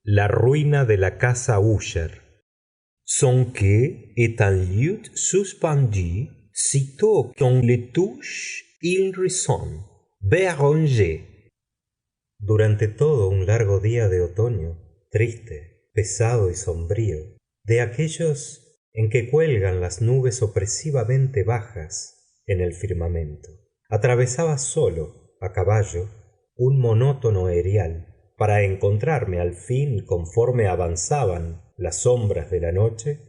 La ruina de la casa Usher. Son quai est un lieu suspendu, sitôt qu'on le touche, il résonne. Béranger. Durante todo un largo día de otoño, triste, pesado y sombrío, de aquellos en que cuelgan las nubes opresivamente bajas en el firmamento, atravesaba solo, a caballo, un monótono erial, para encontrarme al fin, conforme avanzaban las sombras de la noche,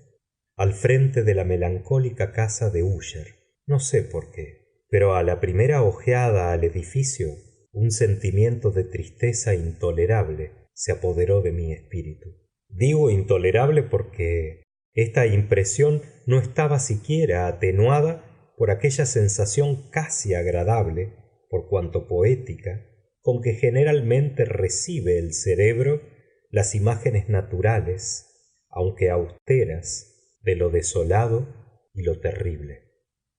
al frente de la melancólica casa de Úsher. No sé por qué, pero a la primera ojeada al edificio un sentimiento de tristeza intolerable se apoderó de mi espíritu. Digo intolerable porque esta impresión no estaba siquiera atenuada por aquella sensación casi agradable, por cuanto poética, con que generalmente recibe el cerebro las imágenes naturales, aunque austeras, de lo desolado y lo terrible.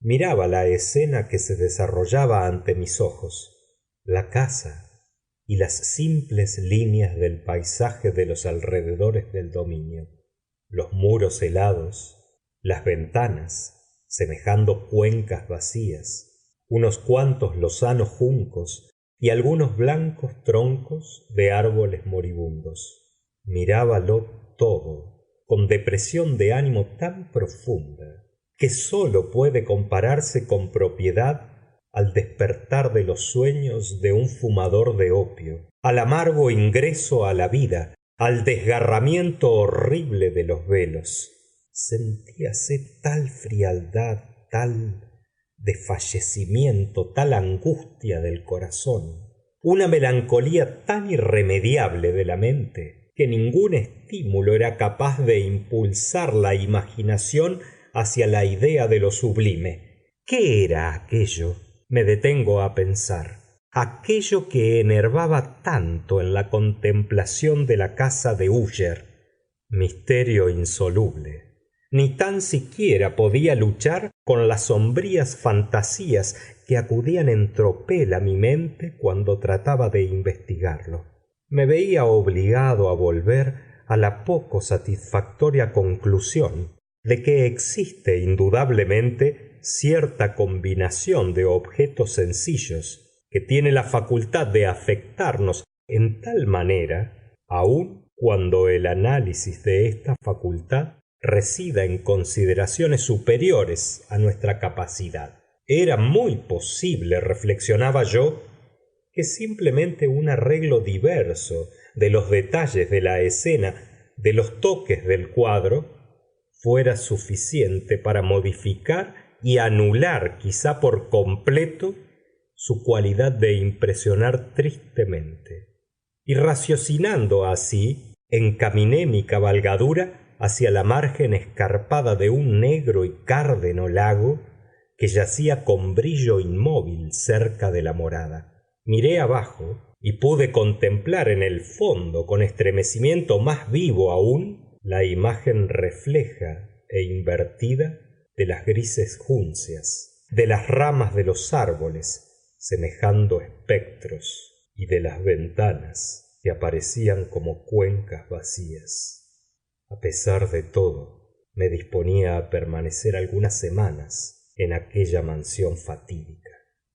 Miraba la escena que se desarrollaba ante mis ojos, la casa y las simples líneas del paisaje de los alrededores del dominio, los muros helados, las ventanas semejando cuencas vacías, unos cuantos lozanos juncos y algunos blancos troncos de árboles moribundos. Mirábalo todo con depresión de ánimo tan profunda que sólo puede compararse con propiedad al despertar de los sueños de un fumador de opio, al amargo ingreso a la vida, al desgarramiento horrible de los velos. Sentíase tal frialdad, tal desfallecimiento, tal angustia del corazón, una melancolía tan irremediable de la mente, que ningún estímulo era capaz de impulsar la imaginación hacia la idea de lo sublime. ¿Qué era aquello? Me detengo a pensar. Aquello que enervaba tanto en la contemplación de la casa de Úsher. Misterio insoluble. Ni tan siquiera podía luchar con las sombrías fantasías que acudían en tropel a mi mente cuando trataba de investigarlo. Me veía obligado a volver a la poco satisfactoria conclusión de que existe indudablemente cierta combinación de objetos sencillos que tiene la facultad de afectarnos en tal manera, aun cuando el análisis de esta facultad resida en consideraciones superiores a nuestra capacidad. Era muy posible, reflexionaba yo, que simplemente un arreglo diverso de los detalles de la escena, de los toques del cuadro, fuera suficiente para modificar y anular quizá por completo su cualidad de impresionar tristemente. Y raciocinando así, encaminé mi cabalgadura hacia la margen escarpada de un negro y cárdeno lago que yacía con brillo inmóvil cerca de la morada. Miré abajo y pude contemplar en el fondo, con estremecimiento más vivo aún, la imagen refleja e invertida de las grises juncias, de las ramas de los árboles, semejando espectros, y de las ventanas que aparecían como cuencas vacías. A pesar de todo, me disponía a permanecer algunas semanas en aquella mansión fatídica.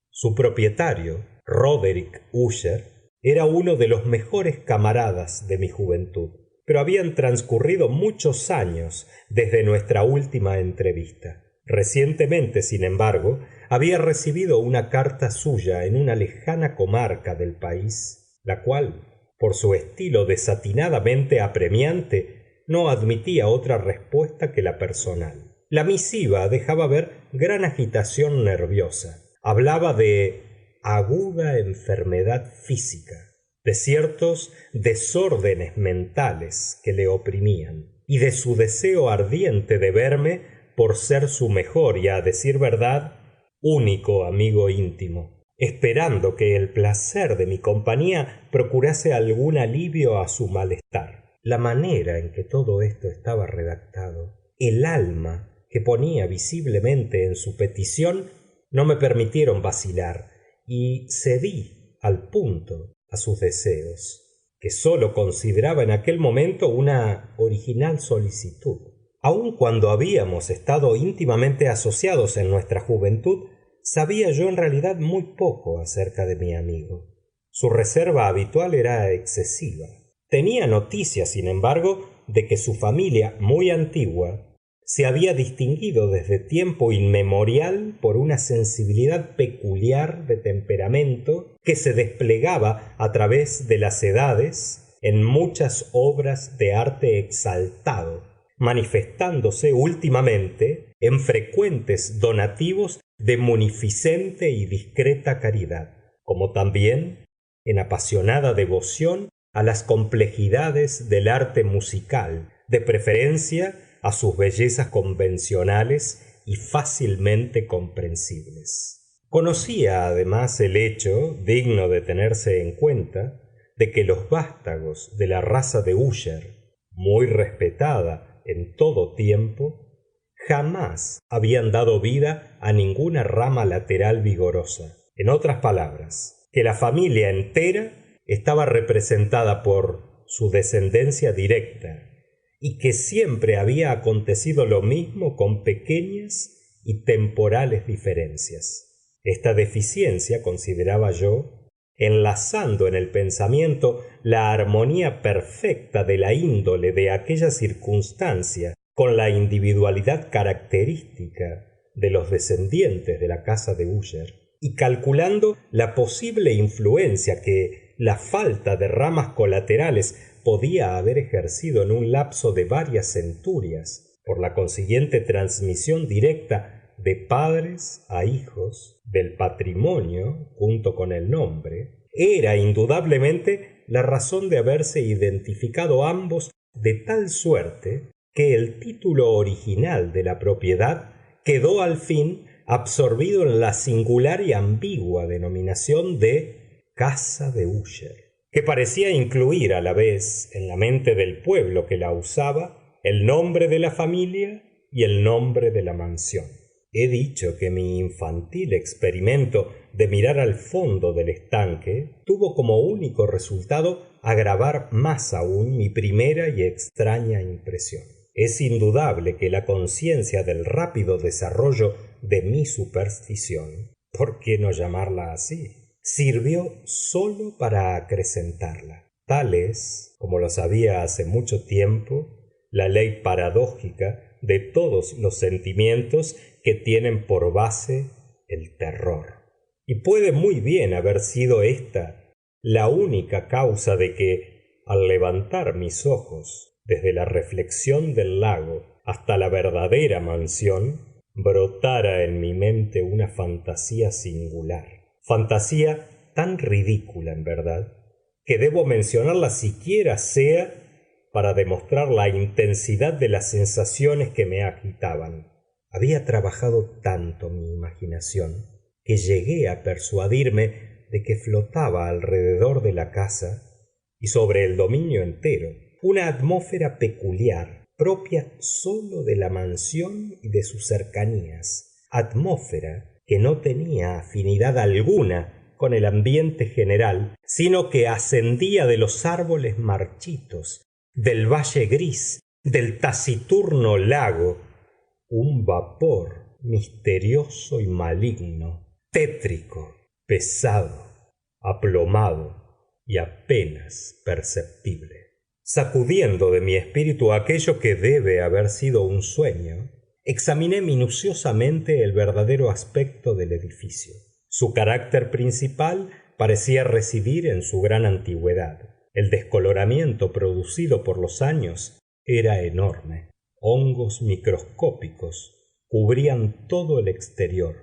Su propietario, Roderick Usher, era uno de los mejores camaradas de mi juventud, pero habían transcurrido muchos años desde nuestra última entrevista. Recientemente, sin embargo, había recibido una carta suya en una lejana comarca del país, la cual, por su estilo desatinadamente apremiante, no admitía otra respuesta que la personal. La misiva dejaba ver gran agitación nerviosa. Hablaba de aguda enfermedad física, de ciertos desórdenes mentales que le oprimían, y de su deseo ardiente de verme por ser su mejor y, a decir verdad, único amigo íntimo, esperando que el placer de mi compañía procurase algún alivio a su malestar. La manera en que todo esto estaba redactado, el alma que ponía visiblemente en su petición, no me permitieron vacilar y cedí al punto a sus deseos. que sólo consideraba en aquel momento una original solicitud. Aun cuando habíamos estado íntimamente asociados en nuestra juventud, sabía yo en realidad muy poco acerca de mi amigo. Su reserva habitual era excesiva. Tenía noticias, sin embargo, de que su familia, muy antigua, se había distinguido desde tiempo inmemorial por una sensibilidad peculiar de temperamento que se desplegaba a través de las edades en muchas obras de arte exaltado, manifestándose últimamente en frecuentes donativos de munificente y discreta caridad, como también en apasionada devoción a las complejidades del arte musical, de preferencia a sus bellezas convencionales y fácilmente comprensibles. Conocía además el hecho, digno de tenerse en cuenta, de que los vástagos de la raza de Usher, muy respetada en todo tiempo, jamás habían dado vida a ninguna rama lateral vigorosa. En otras palabras, que la familia entera estaba representada por su descendencia directa y que siempre había acontecido lo mismo con pequeñas y temporales diferencias. Esta deficiencia, consideraba yo, enlazando en el pensamiento la armonía perfecta de la índole de aquella circunstancia con la individualidad característica de los descendientes de la casa de Usher, y calculando la posible influencia que la falta de ramas colaterales podía haber ejercido en un lapso de varias centurias, por la consiguiente transmisión directa de padres a hijos del patrimonio junto con el nombre, era indudablemente la razón de haberse identificado ambos de tal suerte que el título original de la propiedad quedó al fin absorbido en la singular y ambigua denominación de Casa de Usher, que parecía incluir a la vez en la mente del pueblo que la usaba el nombre de la familia y el nombre de la mansión. He dicho que mi infantil experimento de mirar al fondo del estanque tuvo como único resultado agravar más aún mi primera y extraña impresión. Es indudable que la conciencia del rápido desarrollo de mi superstición, ¿por qué no llamarla así?, sirvió sólo para acrecentarla. Tal es, como lo sabía hace mucho tiempo, la ley paradójica de todos los sentimientos que tienen por base el terror. Y puede muy bien haber sido esta la única causa de que, al levantar mis ojos desde la reflexión del lago hasta la verdadera mansión, brotara en mi mente una fantasía singular. Fantasía tan ridícula, en verdad, que debo mencionarla siquiera sea para demostrar la intensidad de las sensaciones que me agitaban. Había trabajado tanto mi imaginación que llegué a persuadirme de que flotaba alrededor de la casa y sobre el dominio entero una atmósfera peculiar, propia sólo de la mansión y de sus cercanías, atmósfera que no tenía afinidad alguna con el ambiente general, sino que ascendía de los árboles marchitos, del valle gris, del taciturno lago, un vapor misterioso y maligno, tétrico, pesado, aplomado y apenas perceptible. Sacudiendo de mi espíritu aquello que debe haber sido un sueño, examiné minuciosamente el verdadero aspecto del edificio. Su carácter principal parecía residir en su gran antigüedad. El descoloramiento producido por los años era enorme. Hongos microscópicos cubrían todo el exterior,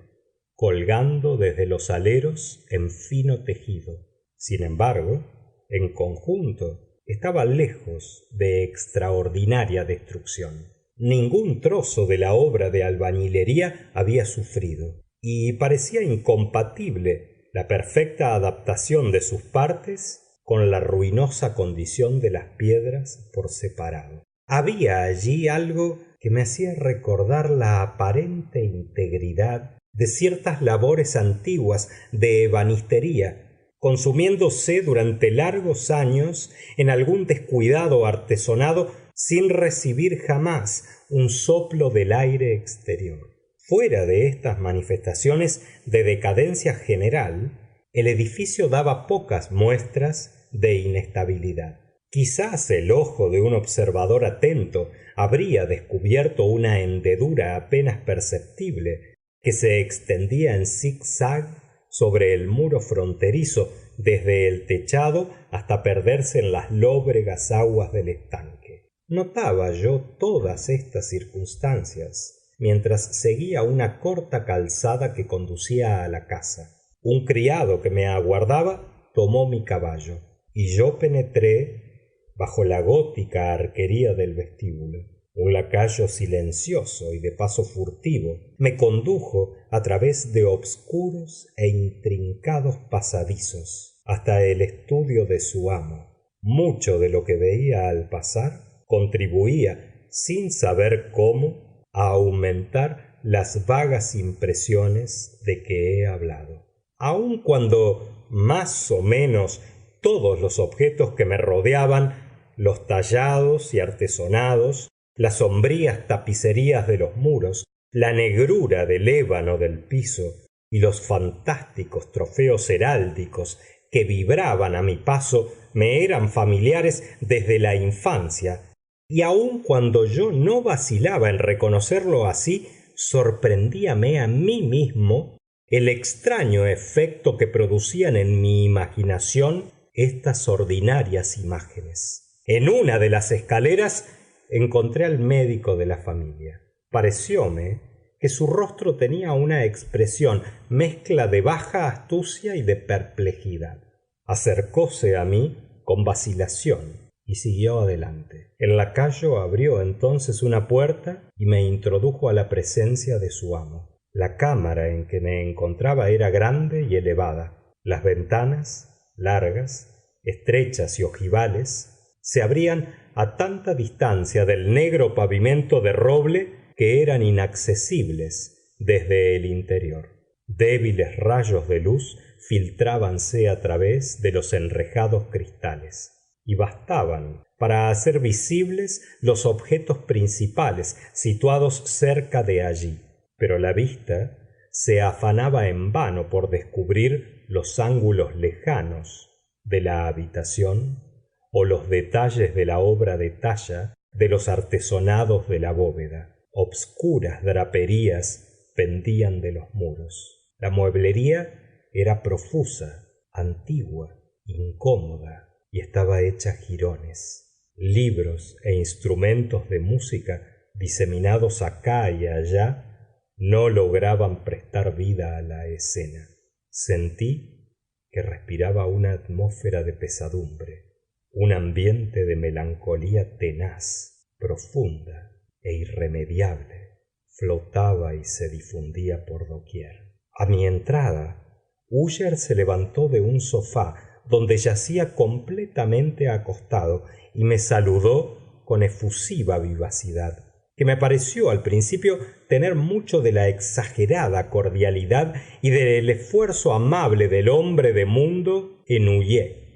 colgando desde los aleros en fino tejido. Sin embargo, en conjunto, estaba lejos de extraordinaria destrucción. Ningún trozo de la obra de albañilería había sufrido, y parecía incompatible la perfecta adaptación de sus partes con la ruinosa condición de las piedras por separado. Había allí algo que me hacía recordar la aparente integridad de ciertas labores antiguas de ebanistería, consumiéndose durante largos años en algún descuidado artesonado sin recibir jamás un soplo del aire exterior. Fuera de estas manifestaciones de decadencia general, el edificio daba pocas muestras de inestabilidad. Quizás el ojo de un observador atento habría descubierto una hendedura apenas perceptible que se extendía en zig-zag sobre el muro fronterizo desde el techado hasta perderse en las lóbregas aguas del estanque. Notaba yo todas estas circunstancias mientras seguía una corta calzada que conducía a la casa. Un criado que me aguardaba tomó mi caballo y yo penetré bajo la gótica arquería del vestíbulo. Un lacayo silencioso y de paso furtivo me condujo a través de obscuros e intrincados pasadizos hasta el estudio de su amo. Mucho de lo que veía al pasar contribuía, sin saber cómo, a aumentar las vagas impresiones de que he hablado. Aun cuando más o menos todos los objetos que me rodeaban, los tallados y artesonados, las sombrías tapicerías de los muros, la negrura del ébano del piso y los fantásticos trofeos heráldicos que vibraban a mi paso me eran familiares desde la infancia, y aun cuando yo no vacilaba en reconocerlo así, sorprendíame a mí mismo el extraño efecto que producían en mi imaginación estas ordinarias imágenes. En una de las escaleras encontré al médico de la familia. Parecióme que su rostro tenía una expresión mezcla de baja astucia y de perplejidad. Acercóse a mí con vacilación y siguió adelante. El lacayo abrió entonces una puerta y me introdujo a la presencia de su amo. La cámara en que me encontraba era grande y elevada. Las ventanas, largas, estrechas y ojivales, se abrían a tanta distancia del negro pavimento de roble que eran inaccesibles desde el interior. Débiles rayos de luz filtrábanse a través de los enrejados cristales y bastaban para hacer visibles los objetos principales situados cerca de allí, pero la vista se afanaba en vano por descubrir los ángulos lejanos de la habitación o los detalles de la obra de talla de los artesonados de la bóveda. Obscuras draperías pendían de los muros. La mueblería era profusa, antigua, incómoda y estaba hecha jirones. Libros e instrumentos de música diseminados acá y allá no lograban prestar vida a la escena. Sentí que respiraba una atmósfera de pesadumbre, un ambiente de melancolía tenaz, profunda e irremediable. Flotaba y se difundía por doquier. A mi entrada, Úsher se levantó de un sofá donde yacía completamente acostado y me saludó con efusiva vivacidad, que me pareció al principio tener mucho de la exagerada cordialidad y del esfuerzo amable del hombre de mundo ennuyé.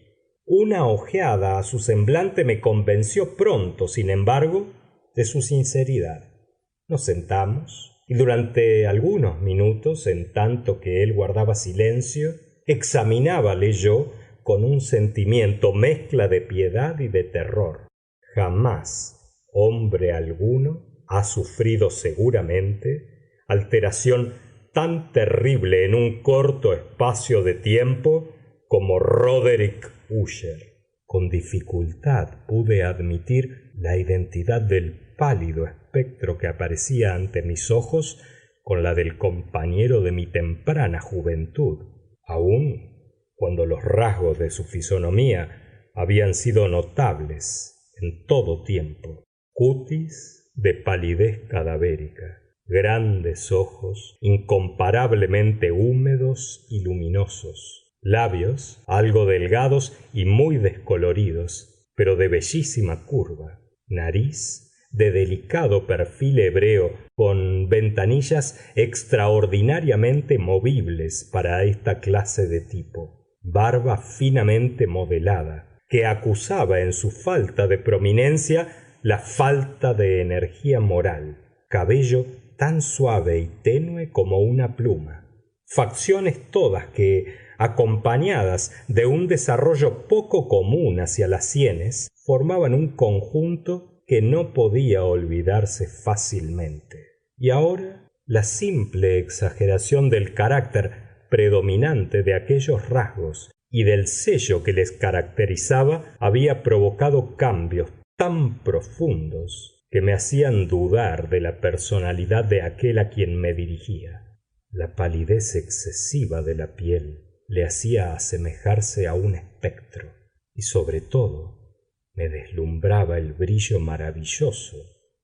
Una ojeada a su semblante me convenció pronto, sin embargo, de su sinceridad. Nos sentamos y durante algunos minutos, en tanto que él guardaba silencio, examinábale yo con un sentimiento mezcla de piedad y de terror. Jamás hombre alguno ha sufrido seguramente alteración tan terrible en un corto espacio de tiempo como Roderick Usher. Con dificultad pude admitir la identidad del pálido espectro que aparecía ante mis ojos con la del compañero de mi temprana juventud, aun cuando los rasgos de su fisonomía habían sido notables en todo tiempo. Cutis de palidez cadavérica, grandes ojos incomparablemente húmedos y luminosos, labios algo delgados y muy descoloridos, pero de bellísima curva, nariz de delicado perfil hebreo con ventanillas extraordinariamente movibles para esta clase de tipo. barba finamente modelada, que acusaba en su falta de prominencia la falta de energía moral, cabello tan suave y tenue como una pluma, facciones todas que, acompañadas de un desarrollo poco común hacia las sienes, formaban un conjunto que no podía olvidarse fácilmente. Y ahora la simple exageración del carácter predominante de aquellos rasgos y del sello que les caracterizaba había provocado cambios tan profundos que me hacían dudar de la personalidad de aquel a quien me dirigía. La palidez excesiva de la piel le hacía asemejarse a un espectro y sobre todo me deslumbraba el brillo maravilloso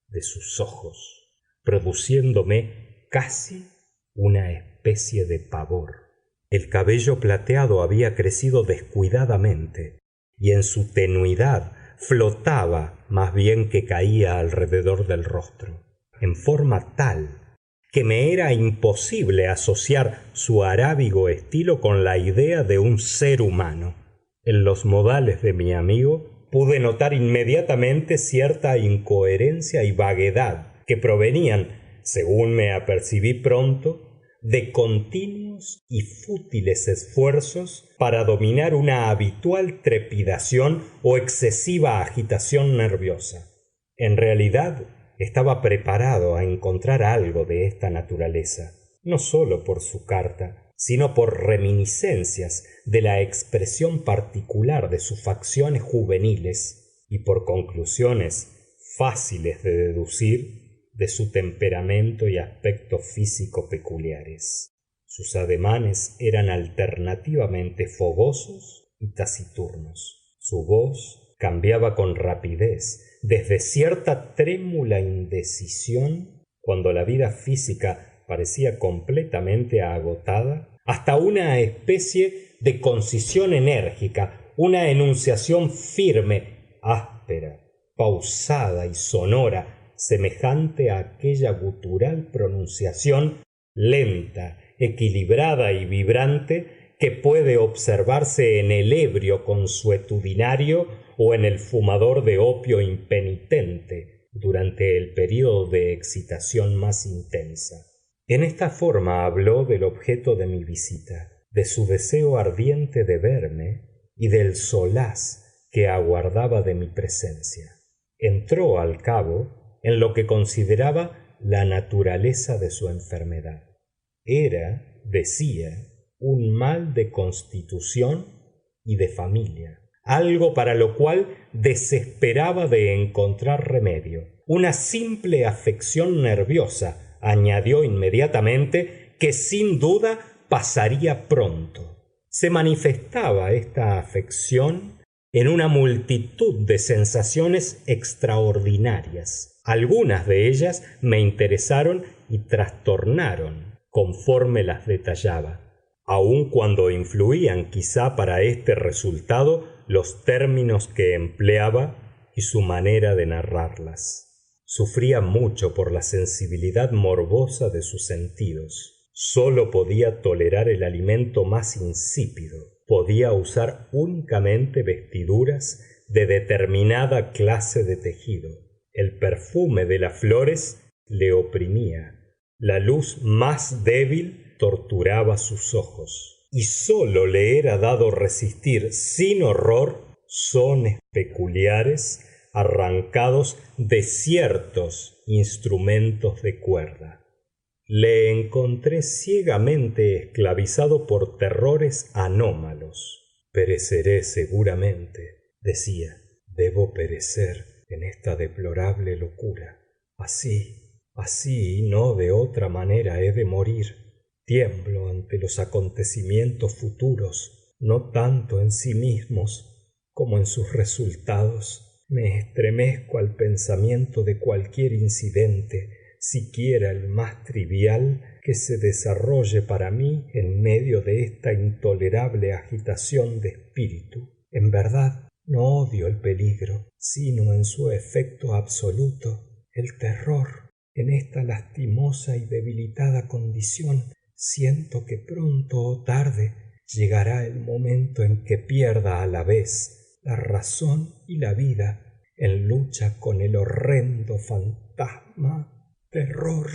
de sus ojos, produciéndome casi una especie de pavor. El cabello plateado había crecido descuidadamente y en su tenuidad flotaba más bien que caía alrededor del rostro, en forma tal que me era imposible asociar su arábigo estilo con la idea de un ser humano. En los modales de mi amigo pude notar inmediatamente cierta incoherencia y vaguedad que provenían, según me apercibí pronto, de continuos y fútiles esfuerzos para dominar una habitual trepidación o excesiva agitación nerviosa. En realidad, estaba preparado a encontrar algo de esta naturaleza, no sólo por su carta, sino por reminiscencias de la expresión particular de sus facciones juveniles y por conclusiones fáciles de deducir de su temperamento y aspecto físico peculiares. Sus ademanes eran alternativamente fogosos y taciturnos. Su voz cambiaba con rapidez, desde cierta trémula indecisión cuando la vida física parecía completamente agotada, hasta una especie de concisión enérgica, una enunciación firme, áspera, pausada y sonora, semejante a aquella gutural pronunciación lenta, equilibrada y vibrante que puede observarse en el ebrio consuetudinario o en el fumador de opio impenitente durante el período de excitación más intensa. En esta forma habló del objeto de mi visita, de su deseo ardiente de verme y del solaz que aguardaba de mi presencia. Entró al cabo en lo que consideraba la naturaleza de su enfermedad. Era, decía, un mal de constitución y de familia, algo para lo cual desesperaba de encontrar remedio. Una simple afección nerviosa, añadió inmediatamente, que sin duda pasaría pronto. Se manifestaba esta afección en una multitud de sensaciones extraordinarias. Algunas de ellas me interesaron y trastornaron conforme las detallaba, aun cuando influían quizá para este resultado los términos que empleaba y su manera de narrarlas. Sufría mucho por la sensibilidad morbosa de sus sentidos. Sólo podía tolerar el alimento más insípido. Podía usar únicamente vestiduras de determinada clase de tejido. El perfume de las flores le oprimía. La luz más débil torturaba sus ojos. Y sólo le era dado resistir sin horror sones peculiares arrancados de ciertos instrumentos de cuerda. Le encontré ciegamente esclavizado por terrores anómalos. Pereceré seguramente, decía. Debo perecer en esta deplorable locura. Así y no de otra manera he de morir. Tiemblo ante los acontecimientos futuros, no tanto en sí mismos como en sus resultados. Me estremezco al pensamiento de cualquier incidente, siquiera el más trivial, que se desarrolle para mí en medio de esta intolerable agitación de espíritu. En verdad, no odio el peligro, sino en su efecto absoluto, el terror. En esta lastimosa y debilitada condición, siento que pronto o tarde llegará el momento en que pierda a la vez la razón y la vida en lucha con el horrendo fantasma terror.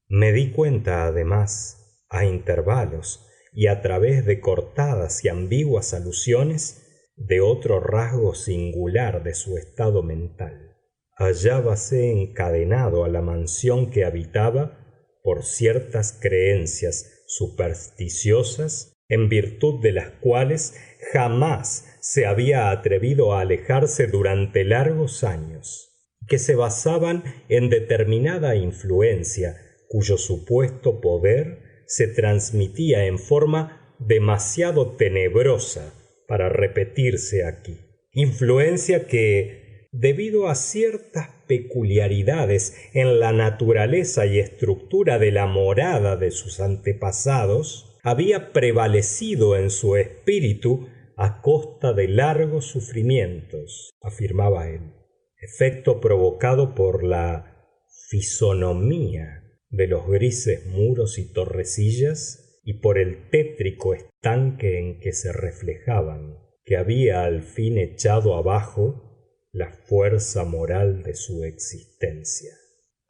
Me di cuenta, además, a intervalos y a través de cortadas y ambiguas alusiones, de otro rasgo singular de su estado mental. Hallábase encadenado a la mansión que habitaba por ciertas creencias supersticiosas en virtud de las cuales jamás se había atrevido a alejarse durante largos años, que se basaban en determinada influencia cuyo supuesto poder se transmitía en forma demasiado tenebrosa para repetirse aquí. Influencia que, debido a ciertas peculiaridades en la naturaleza y estructura de la morada de sus antepasados, había prevalecido en su espíritu a costa de largos sufrimientos, afirmaba él, efecto provocado por la fisonomía de los grises muros y torrecillas y por el tétrico estanque en que se reflejaban, que había al fin echado abajo la fuerza moral de su existencia.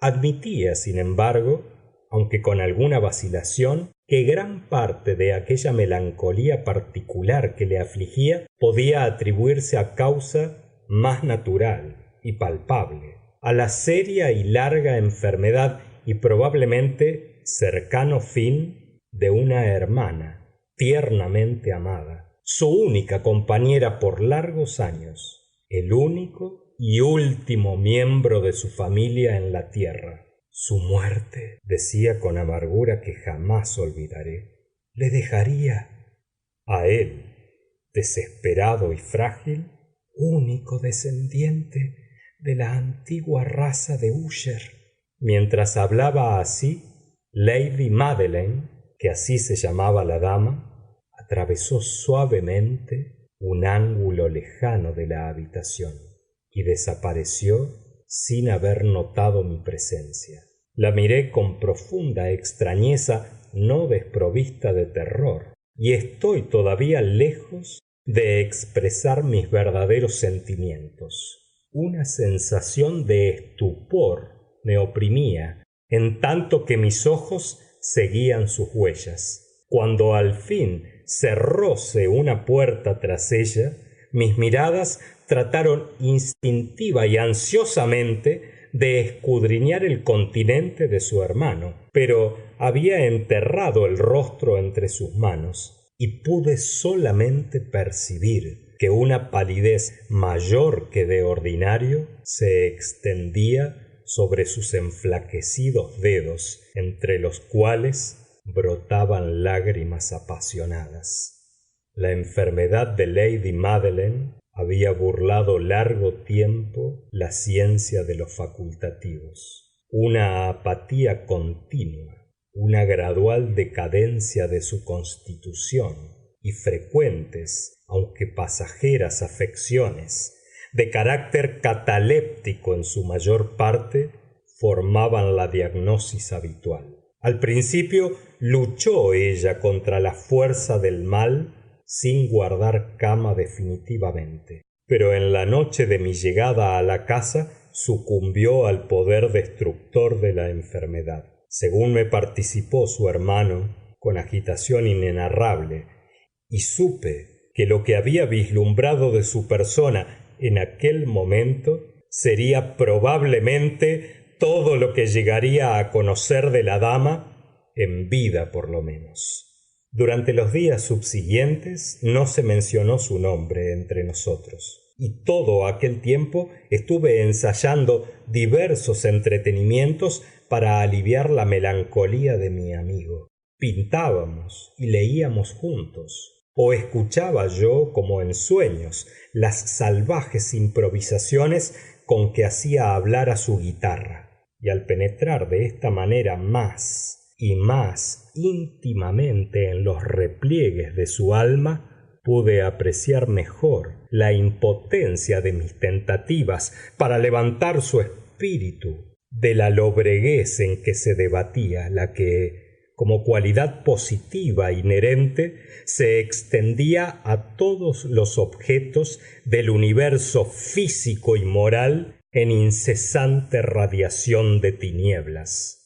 Admitía, sin embargo, aunque con alguna vacilación, que gran parte de aquella melancolía particular que le afligía podía atribuirse a causa más natural y palpable, a la seria y larga enfermedad y probablemente cercano fin de una hermana tiernamente amada, su única compañera por largos años, el único y último miembro de su familia en la tierra. Su muerte, decía con amargura que jamás olvidaré, le dejaría a él, desesperado y frágil, único descendiente de la antigua raza de Usher. Mientras hablaba así, Lady Madeleine, que así se llamaba la dama, atravesó suavemente un ángulo lejano de la habitación y desapareció sin haber notado mi presencia. La miré con profunda extrañeza no desprovista de terror, y estoy todavía lejos de expresar mis verdaderos sentimientos. Una sensación de estupor me oprimía, en tanto que mis ojos seguían sus huellas. Cuando al fin cerróse una puerta tras ella, mis miradas trataron instintiva y ansiosamente de escudriñar el continente de su hermano, pero había enterrado el rostro entre sus manos y pude solamente percibir que una palidez mayor que de ordinario se extendía sobre sus enflaquecidos dedos, entre los cuales brotaban lágrimas apasionadas. La enfermedad de Lady Madeleine había burlado largo tiempo la ciencia de los facultativos. Una apatía continua, una gradual decadencia de su constitución y frecuentes, aunque pasajeras afecciones, de carácter cataléptico en su mayor parte, formaban la diagnosis habitual. Al principio luchó ella contra la fuerza del mal sin guardar cama definitivamente, pero en la noche de mi llegada a la casa sucumbió al poder destructor de la enfermedad. Según me participó su hermano, con agitación inenarrable, y supe que lo que había vislumbrado de su persona en aquel momento sería probablemente todo lo que llegaría a conocer de la dama en vida por lo menos. Durante los días subsiguientes no se mencionó su nombre entre nosotros, y todo aquel tiempo estuve ensayando diversos entretenimientos para aliviar la melancolía de mi amigo. Pintábamos y leíamos juntos, o escuchaba yo, como en sueños, las salvajes improvisaciones con que hacía hablar a su guitarra, y al penetrar de esta manera más y más íntimamente en los repliegues de su alma, pude apreciar mejor la impotencia de mis tentativas para levantar su espíritu de la lobreguez en que se debatía, la que, como cualidad positiva inherente, se extendía a todos los objetos del universo físico y moral en incesante radiación de tinieblas.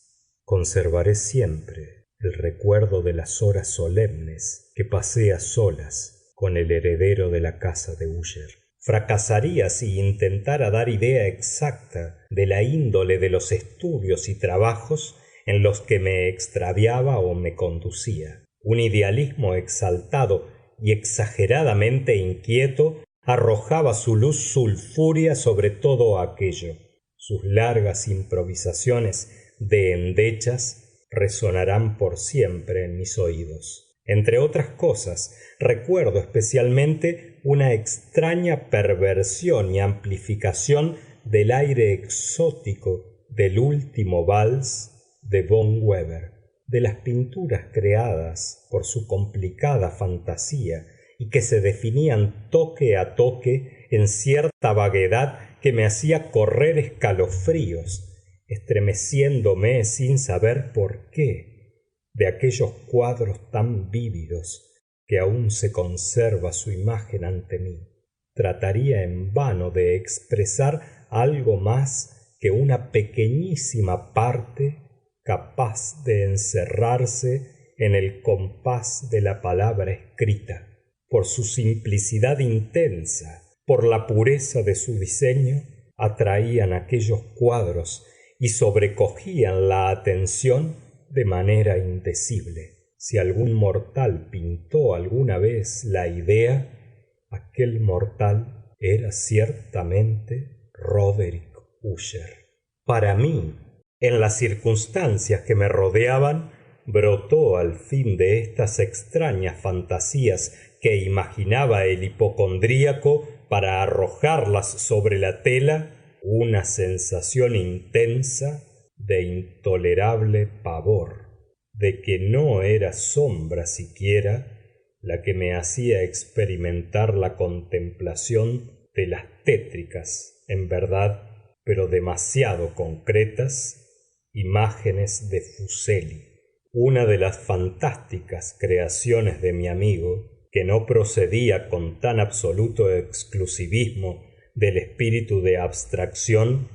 Conservaré siempre el recuerdo de las horas solemnes que pasé a solas con el heredero de la casa de Úsher. Fracasaría si intentara dar idea exacta de la índole de los estudios y trabajos en los que me extraviaba o me conducía. Un idealismo exaltado y exageradamente inquieto arrojaba su luz sulfúrea sobre todo aquello. Sus largas improvisaciones de endechas resonarán por siempre en mis oídos. Entre otras cosas, recuerdo especialmente una extraña perversión y amplificación del aire exótico del último vals de von Weber, de las pinturas creadas por su complicada fantasía y que se definían toque a toque en cierta vaguedad que me hacía correr escalofríos, estremeciéndome sin saber por qué, de aquellos cuadros tan vívidos que aún se conserva su imagen ante mí. Trataría en vano de expresar algo más que una pequeñísima parte capaz de encerrarse en el compás de la palabra escrita. Por su simplicidad intensa, por la pureza de su diseño, atraían aquellos cuadros y sobrecogían la atención de manera indecible. Si algún mortal pintó alguna vez la idea, aquel mortal era ciertamente Roderick Usher. Para mí, en las circunstancias que me rodeaban, brotó al fin de estas extrañas fantasías que imaginaba el hipocondríaco para arrojarlas sobre la tela una sensación intensa de intolerable pavor, de que no era sombra siquiera la que me hacía experimentar la contemplación de las tétricas, en verdad, pero demasiado concretas, imágenes de Fuseli. Una de las fantásticas creaciones de mi amigo, que no procedía con tan absoluto exclusivismo del espíritu de abstracción,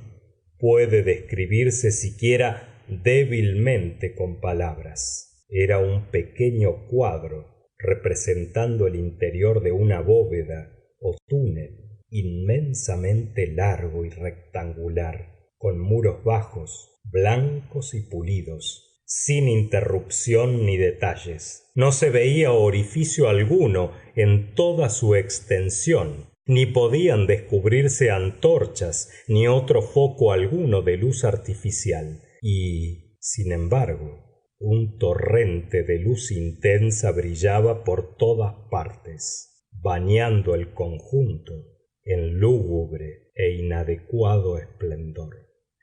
puede describirse siquiera débilmente con palabras. Era un pequeño cuadro representando el interior de una bóveda o túnel inmensamente largo y rectangular, con muros bajos, blancos y pulidos, sin interrupción ni detalles. No se veía orificio alguno en toda su extensión, ni podían descubrirse antorchas ni otro foco alguno de luz artificial, y, sin embargo, un torrente de luz intensa brillaba por todas partes, bañando el conjunto en lúgubre e inadecuado esplendor.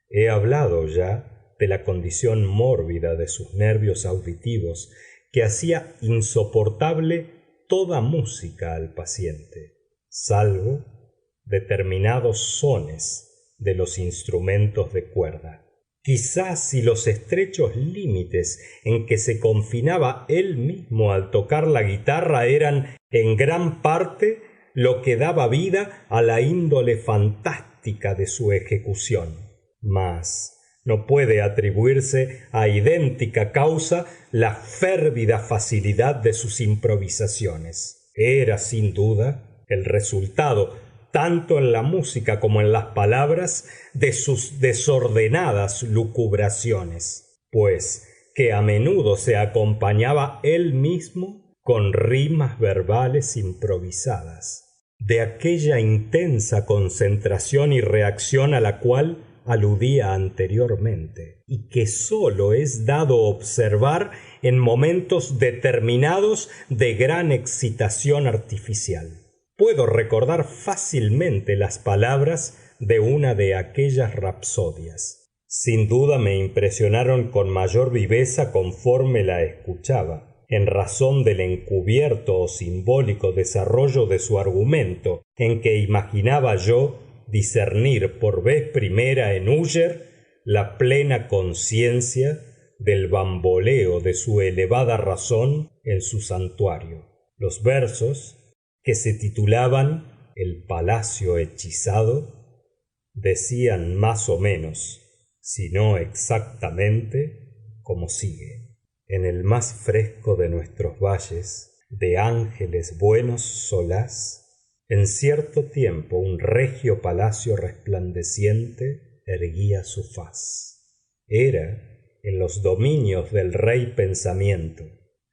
He hablado ya de la condición mórbida de sus nervios auditivos que hacía insoportable toda música al paciente, salvo determinados sones de los instrumentos de cuerda. Quizás si los estrechos límites en que se confinaba él mismo al tocar la guitarra eran en gran parte lo que daba vida a la índole fantástica de su ejecución. Mas no puede atribuirse a idéntica causa la férvida facilidad de sus improvisaciones. Era, sin duda, el resultado, tanto en la música como en las palabras, de sus desordenadas lucubraciones, pues que a menudo se acompañaba él mismo con rimas verbales improvisadas. De aquella intensa concentración y reacción a la cual aludía anteriormente, y que sólo es dado observar en momentos determinados de gran excitación artificial. Puedo recordar fácilmente las palabras de una de aquellas rapsodias. Sin duda me impresionaron con mayor viveza conforme la escuchaba, en razón del encubierto o simbólico desarrollo de su argumento, en que imaginaba yo discernir por vez primera en Úsher la plena conciencia del bamboleo de su elevada razón en su santuario. Los versos, que se titulaban El Palacio Hechizado, decían más o menos, si no exactamente, como sigue: en el más fresco de nuestros valles, de ángeles buenos solaz, en cierto tiempo un regio palacio resplandeciente erguía su faz. Era en los dominios del rey Pensamiento.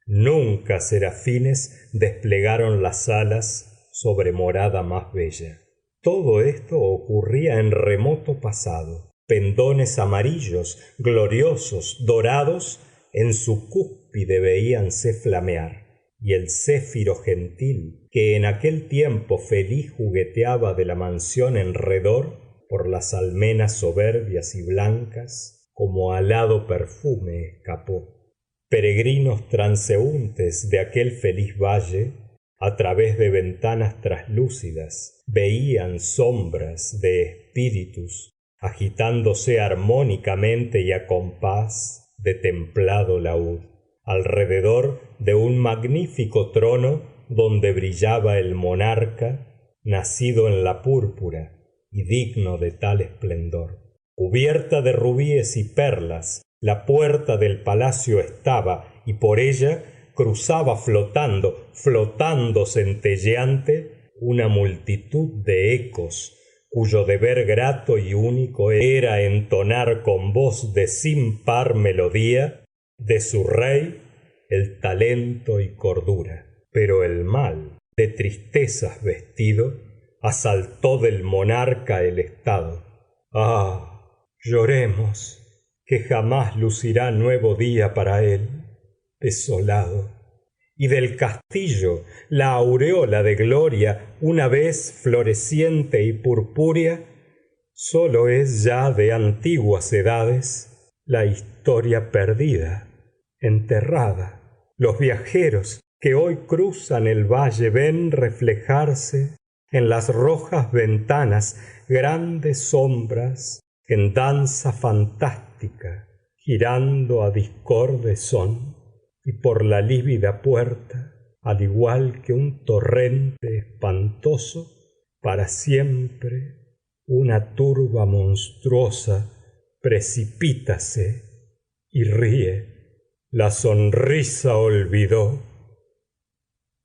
Nunca serafines desplegaron las alas sobre morada más bella. Todo esto ocurría en remoto pasado. Pendones amarillos, gloriosos, dorados, en su cúspide veíanse flamear, y el céfiro gentil que en aquel tiempo feliz jugueteaba de la mansión en redor por las almenas soberbias y blancas, como alado perfume escapó. Peregrinos transeúntes de aquel feliz valle, a través de ventanas traslúcidas, veían sombras de espíritus agitándose armónicamente y a compás de templado laúd, alrededor de un magnífico trono donde brillaba el monarca, nacido en la púrpura y digno de tal esplendor. Cubierta de rubíes y perlas, la puerta del palacio estaba, y por ella cruzaba flotando centelleante, una multitud de ecos, cuyo deber grato y único era entonar con voz de sin par melodía de su rey el talento y cordura. Pero el mal, de tristezas vestido, asaltó del monarca el estado. Ah, lloremos, que jamás lucirá nuevo día para él, desolado. Y del castillo la aureola de gloria, una vez floreciente y purpúrea, sólo es ya de antiguas edades la historia perdida, enterrada. Los viajeros que hoy cruzan el valle ven reflejarse en las rojas ventanas grandes sombras en danza fantástica, girando a discorde son, y por la lívida puerta, al igual que un torrente espantoso, para siempre una turba monstruosa precipítase y ríe. La sonrisa olvidó.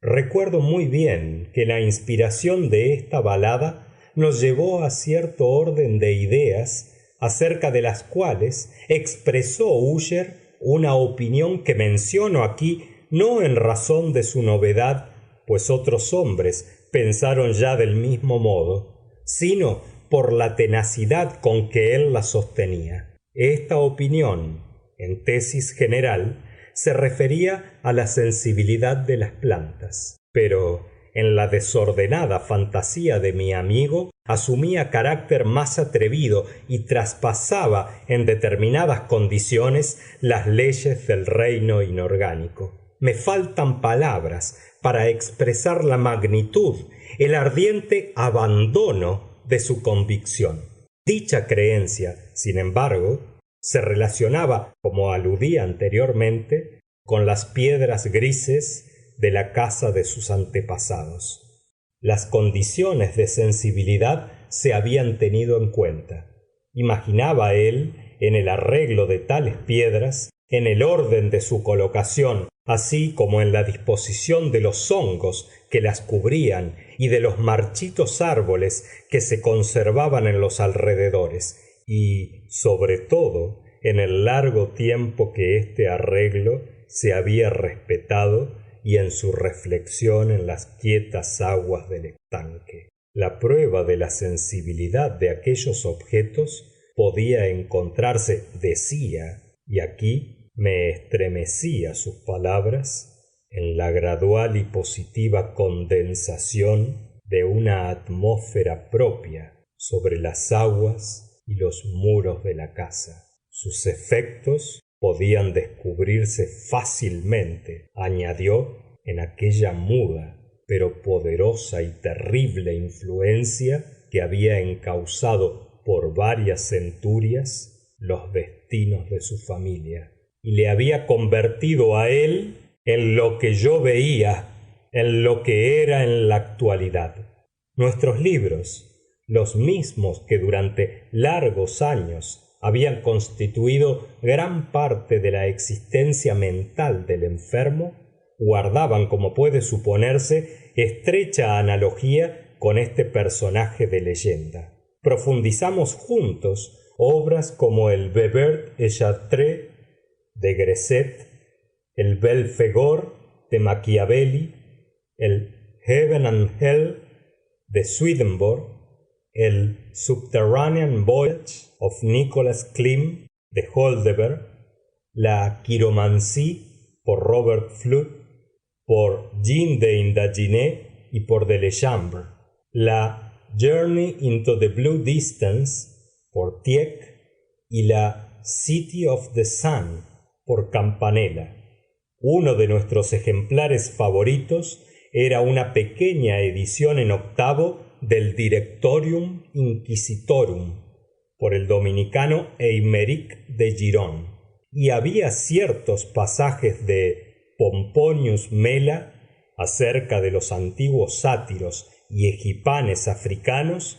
Recuerdo muy bien que la inspiración de esta balada nos llevó a cierto orden de ideas acerca de las cuales expresó Úsher una opinión que menciono aquí no en razón de su novedad, pues otros hombres pensaron ya del mismo modo, sino por la tenacidad con que él la sostenía. Esta opinión, en tesis general, se refería a la sensibilidad de las plantas, pero en la desordenada fantasía de mi amigo asumía carácter más atrevido y traspasaba en determinadas condiciones las leyes del reino inorgánico. Me faltan palabras para expresar la magnitud, el ardiente abandono de su convicción. Dicha creencia, sin embargo, se relacionaba, como aludí anteriormente, con las piedras grises de la casa de sus antepasados. Las condiciones de sensibilidad se habían tenido en cuenta. Imaginaba él, en el arreglo de tales piedras, en el orden de su colocación, así como en la disposición de los hongos que las cubrían y de los marchitos árboles que se conservaban en los alrededores, y, sobre todo, en el largo tiempo que este arreglo se había respetado y en su reflexión en las quietas aguas del estanque. La prueba de la sensibilidad de aquellos objetos podía encontrarse, decía, y aquí me estremecía sus palabras, en la gradual y positiva condensación de una atmósfera propia sobre las aguas y los muros de la casa. Sus efectos podían descubrirse fácilmente, añadió, en aquella muda pero poderosa y terrible influencia que había encauzado por varias centurias los destinos de su familia. y le había convertido a él en lo que yo veía, en lo que era en la actualidad. Nuestros libros, los mismos que durante largos años habían constituido gran parte de la existencia mental del enfermo, guardaban, como puede suponerse, estrecha analogía con este personaje de leyenda. Profundizamos juntos obras como el Weber et Chartres de Gresset, el Belphegor de Machiavelli, el Heaven and Hell de Swedenborg, el Subterranean Voyage of Nicholas Klim de Holderberg, la Chiromancie por Robert Fludd, por Jean de Indaginé y por Delechambre, la Journey into the Blue Distance por Tieck y la City of the Sun por Campanella. Uno de nuestros ejemplares favoritos era una pequeña edición en octavo del Directorium Inquisitorum por el dominicano Eymeric de Giron, y había ciertos pasajes de Pomponius Mela acerca de los antiguos sátiros y egipanes africanos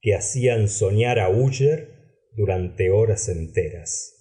que hacían soñar a Uller durante horas enteras.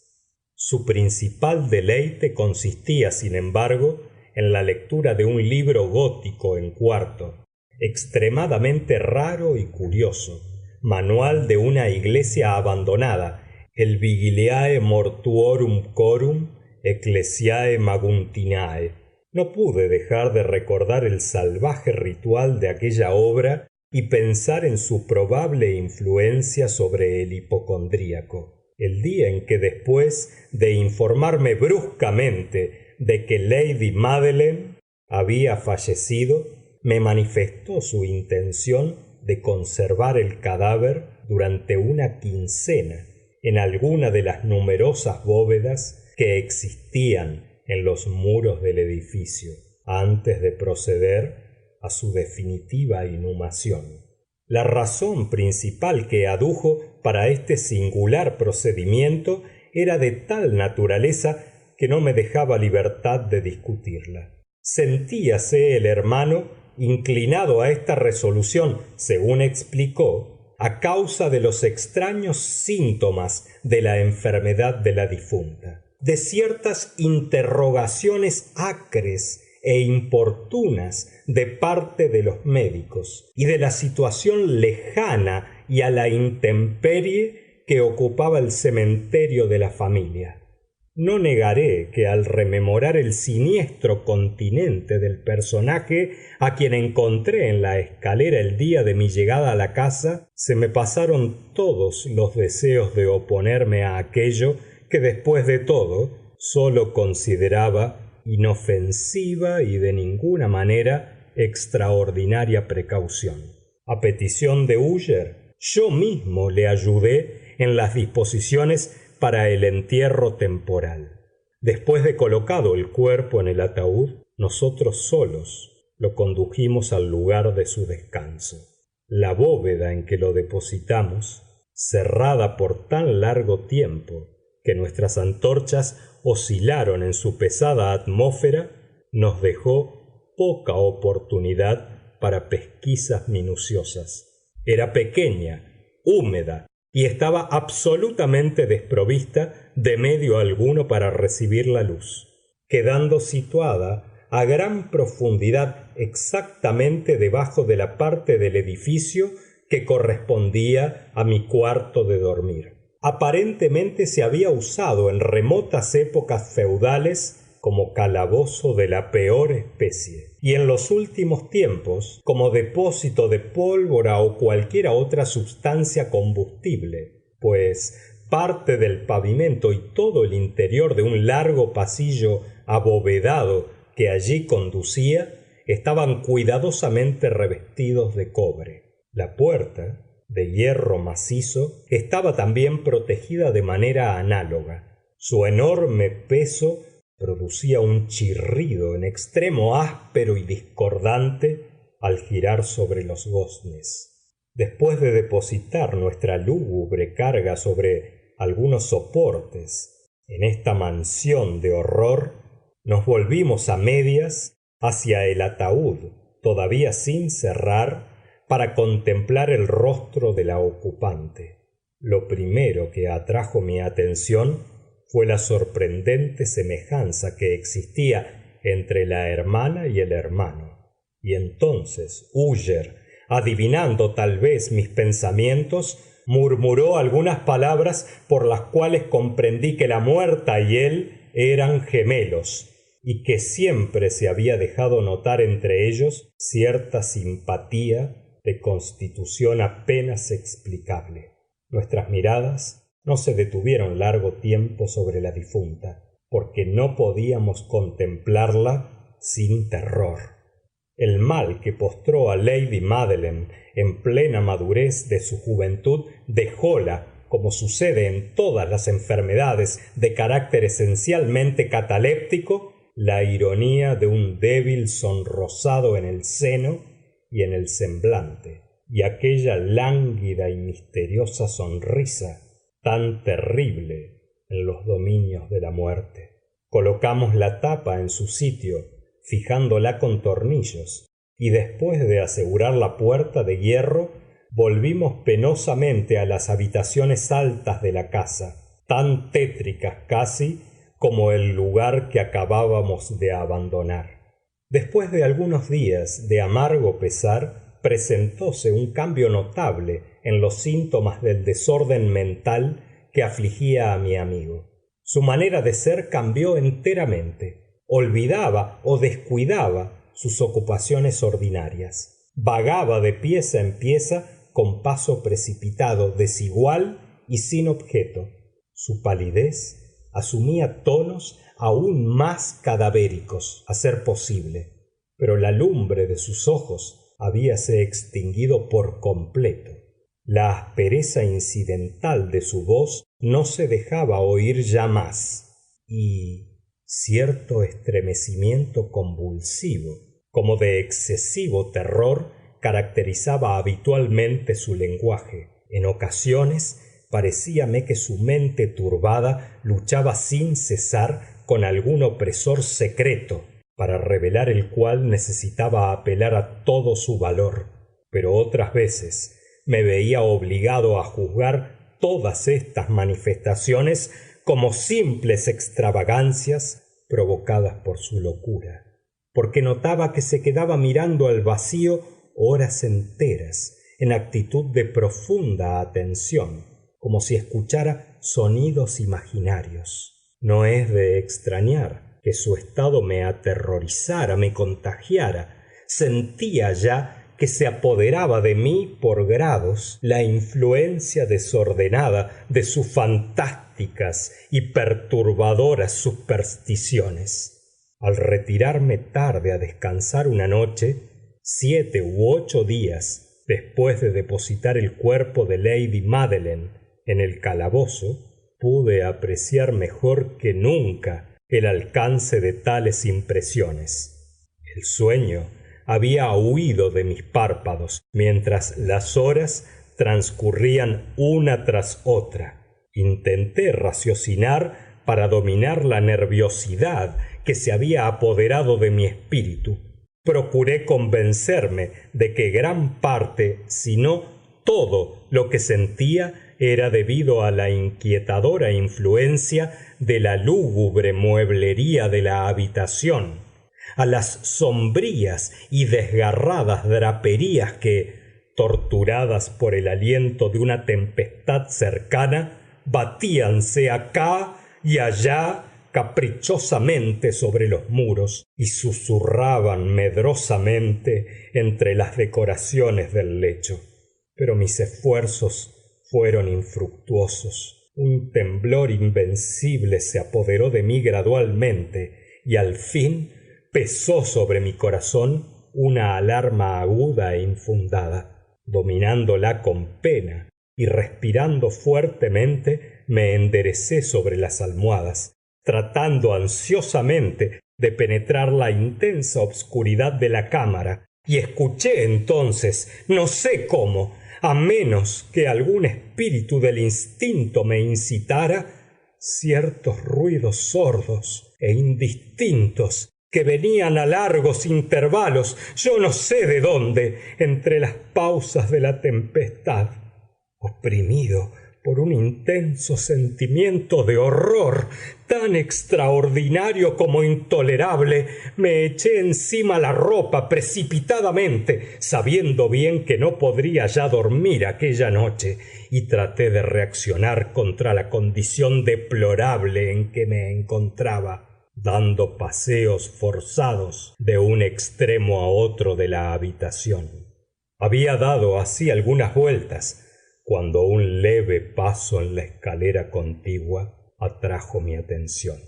Su principal deleite consistía, sin embargo, en la lectura de un libro gótico en cuarto, extremadamente raro y curioso, manual de una iglesia abandonada, el Vigiliae Mortuorum Chorum Ecclesiae Maguntinae. No pude dejar de recordar el salvaje ritual de aquella obra y pensar en su probable influencia sobre el hipocondríaco. El día en que, después de informarme bruscamente de que Lady Madeline había fallecido, me manifestó su intención de conservar el cadáver durante una quincena en alguna de las numerosas bóvedas que existían en los muros del edificio, antes de proceder a su definitiva inhumación. La razón principal que adujo para este singular procedimiento era de tal naturaleza que no me dejaba libertad de discutirla. Sentíase el hermano inclinado a esta resolución, según explicó, a causa de los extraños síntomas de la enfermedad de la difunta, de ciertas interrogaciones acres e importunas de parte de los médicos y de la situación lejana y a la intemperie que ocupaba el cementerio de la familia. No negaré que al rememorar el siniestro continente del personaje a quien encontré en la escalera el día de mi llegada a la casa, se me pasaron todos los deseos de oponerme a aquello que después de todo sólo consideraba inofensiva y de ninguna manera extraordinaria precaución. A petición de Uller, yo mismo le ayudé en las disposiciones para el entierro temporal. Después de colocado el cuerpo en el ataúd, nosotros solos lo condujimos al lugar de su descanso. La bóveda en que lo depositamos, cerrada por tan largo tiempo que nuestras antorchas oscilaron en su pesada atmósfera, nos dejó poca oportunidad para pesquisas minuciosas. Era pequeña, húmeda, y estaba absolutamente desprovista de medio alguno para recibir la luz, quedando situada a gran profundidad exactamente debajo de la parte del edificio que correspondía a mi cuarto de dormir. Aparentemente se había usado en remotas épocas feudales como calabozo de la peor especie, y en los últimos tiempos como depósito de pólvora o cualquiera otra sustancia combustible, pues parte del pavimento y todo el interior de un largo pasillo abovedado que allí conducía estaban cuidadosamente revestidos de cobre. La puerta, de hierro macizo, estaba también protegida de manera análoga. Su enorme peso producía un chirrido en extremo áspero y discordante al girar sobre los goznes. Después de depositar nuestra lúgubre carga sobre algunos soportes En esta mansión de horror nos volvimos a medias hacia el ataúd, todavía sin cerrar, para contemplar el rostro de la ocupante. Lo primero que atrajo mi atención fue la sorprendente semejanza que existía entre la hermana y el hermano. Y entonces Úsher, adivinando tal vez mis pensamientos, murmuró algunas palabras por las cuales comprendí que la muerta y él eran gemelos, y que siempre se había dejado notar entre ellos cierta simpatía de constitución apenas explicable. Nuestras miradas no se detuvieron largo tiempo sobre la difunta, porque no podíamos contemplarla sin terror. El mal que postró a Lady Madeline en plena madurez de su juventud dejóla, como sucede en todas las enfermedades de carácter esencialmente cataléptico, la ironía de un débil sonrosado en el seno y en el semblante, y aquella lánguida y misteriosa sonrisa tan terrible en los dominios de la muerte. Colocamos la tapa en su sitio, fijándola con tornillos, y después de asegurar la puerta de hierro, volvimos penosamente a las habitaciones altas de la casa, tan tétricas casi como el lugar que acabábamos de abandonar. Después de algunos días de amargo pesar, presentóse un cambio notable en los síntomas del desorden mental que afligía a mi amigo. Su manera de ser cambió enteramente. Olvidaba o descuidaba sus ocupaciones ordinarias. Vagaba de pieza en pieza con paso precipitado, desigual y sin objeto. Su palidez asumía tonos aún más cadavéricos, a ser posible, pero la lumbre de sus ojos habíase extinguido por completo. La aspereza incidental de su voz no se dejaba oír ya más, y cierto estremecimiento convulsivo, como de excesivo terror, caracterizaba habitualmente su lenguaje. En ocasiones parecíame que su mente turbada luchaba sin cesar con algún opresor secreto, para revelar el cual necesitaba apelar a todo su valor, pero otras veces me veía obligado a juzgar todas estas manifestaciones como simples extravagancias provocadas por su locura, porque notaba que se quedaba mirando al vacío horas enteras en actitud de profunda atención, como si escuchara sonidos imaginarios. No es de extrañar que su estado me aterrorizara, me contagiara. Sentía ya que se apoderaba de mí por grados la influencia desordenada de sus fantásticas y perturbadoras supersticiones. Al retirarme tarde a descansar una noche, 7 u 8 días después de depositar el cuerpo de Lady Madeline en el calabozo, pude apreciar mejor que nunca el alcance de tales impresiones. El sueño había huido de mis párpados mientras las horas transcurrían una tras otra. Intenté raciocinar para dominar la nerviosidad que se había apoderado de mi espíritu. Procuré convencerme de que gran parte, si no todo lo que sentía, era debido a la inquietadora influencia de la lúgubre mueblería de la habitación, a las sombrías y desgarradas draperías que, torturadas por el aliento de una tempestad cercana, batíanse acá y allá caprichosamente sobre los muros y susurraban medrosamente entre las decoraciones del lecho. Pero mis esfuerzos fueron infructuosos. Un temblor invencible se apoderó de mí gradualmente y al fin pesó sobre mi corazón una alarma aguda e infundada. Dominándola con pena y respirando fuertemente, me enderecé sobre las almohadas, tratando ansiosamente de penetrar la intensa obscuridad de la cámara, y escuché entonces, no sé cómo, a menos que algún espíritu del instinto me incitara, ciertos ruidos sordos e indistintos que venían a largos intervalos, yo no sé de dónde, entre las pausas de la tempestad. Oprimido por un intenso sentimiento de horror, tan extraordinario como intolerable, me eché encima la ropa precipitadamente, sabiendo bien que no podría ya dormir aquella noche, y traté de reaccionar contra la condición deplorable en que me encontraba, dando paseos forzados de un extremo a otro de la habitación. Había dado así algunas vueltas cuando un leve paso en la escalera contigua atrajo mi atención.